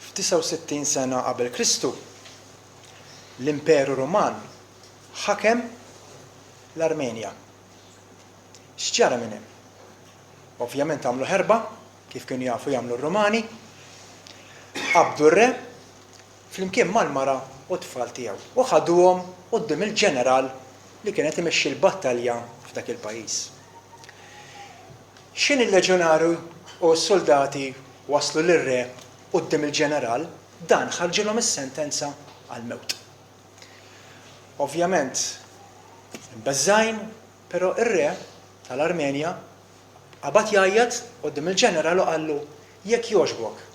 f'69 sena qabel Kristu l-Imperu Ruman ħakem l-Armenja. X'ġara minn hemm? Ovvjament għamlu ħerba, kif kienu jafu jagħmlu r-Rumani, qabdu r-re flimkien mal-mara u t-tfal tiegħu u ħaduhom quddiem il-ġeneral li kienet imexxi l-battalja f'dak il-pajjiż. X'in il-leġjonarju u s-soldati waslu lir-re quddiem il-ġeneral, dan ħarġilhom is-sentenza għall-mewt. Ovvjament, imbeżżajn, però ir-re tal-Armenja qabad jgħajjad quddiem il-ġeneral u qallu jekk jogħġbok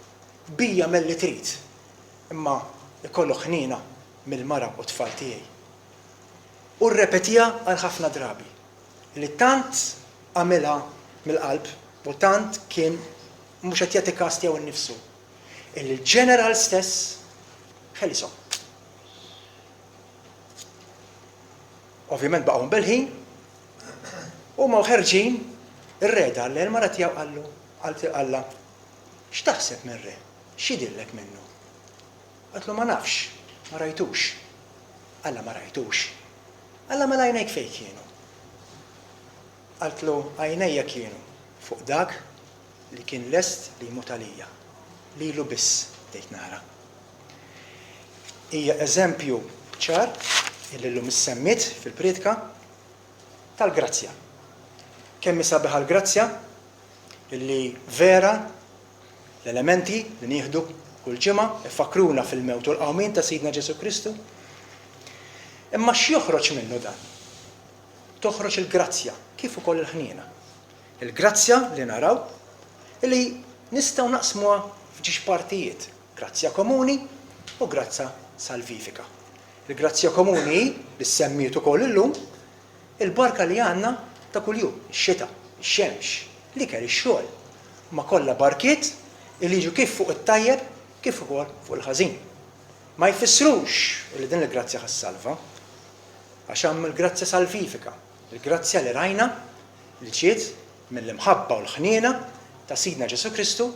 bija milli trid, imma ikollu ħnina mill-mara u t-tfal tiegħi. U rrepetija għal ħafna drabi li tant għamilha mill-qalb u tant kien mhux qed jagħti każ tiegħu nnifsu. Il-ġeneral stess ħelisom. Ovvjament baqgħu bil-ħin u ma ħerġin ir-reda li l-mara tiegħu qalla x'taħseb mir-re? X'idillek minnu? Qatlu ma nafx, ma rajtux. Alla ma rajtux. Alla ma l-għajnejk fejn kienu. Qatlu għajnejja kienu fuq dak li kien lest li jmut għalija. Lilu biss tgħid nara. Hija eżempju ċar illi llum issemmit fil-pridka tal-grazzja. Kemm sabiħa l-grazzja illi vera l-elementi li nieħdu kull ġimgħa ifakruna fil-mewt u l-qawmien ta' Sidna Ġesu Kristu. Imma x'joħroġ minnu dan? Toħroġ il-grazzja kif ukoll il-ħniena. Il-grazzja li naraw illi nistgħu naqsmuha f'ġiex partijiet, grazzja komuni u grazzja salvifika. Il-grazzja komuni li semmiet ukoll illum il-barka li għandna ta' kuljum, ix-xita, ix-xemx, l-ikel, ix-xogħol, ma kollha barkiet li jiġu kif fuq it-tajjeb kif ukoll fuq il-ħażin. Ma jfissrux li din il-grazzja ħassalva għax hemm il-grazzja salvifika, il-grazzja li rajna li ġiet mill-imħabba u l-ħniena ta' Sidna Ġesu Kristu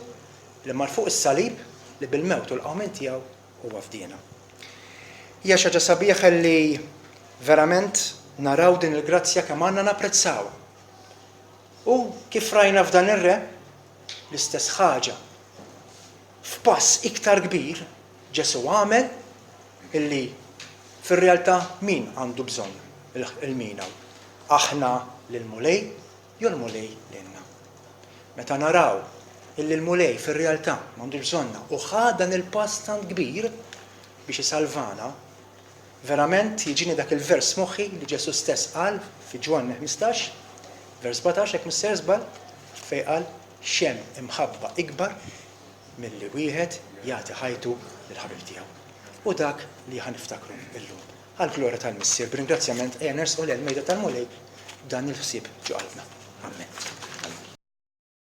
li mar fuq is-salib li bil-mewt u l-qawmien tiegħu huwa fdina. Hija xi ħaġa sabiħa li verament naraw din il-grazzja kemm għandna napprezzawha. U kif rajna f'dan ir-re l-istess ħaġa f'pass iktar kbir Ġesu għamel illi fir-realtà min għandu bżonn il-mina. Aħna lill-mulej jew l-mulej lilna. Meta naraw illi l-mulej fir-realtà m'għandux bżonna u ħad dan il-pass tant kbir biex isalvana, verament jiġini dak il-vers moħħi li Ġesu stess qal fi Ġwanna 15, vers 17 hekk mister żball, fejn qal x'hemm imħabba ikbar milli wieħed jagħti ħajtu lill-ħabib tiegħu. U dak li ħaniftakru illum. Għall-glorja tal-Missier, b'ringrazzjament ejja nersqu l-mejda tal-mulej dan il-ħsieb ġo qalbna. Amen.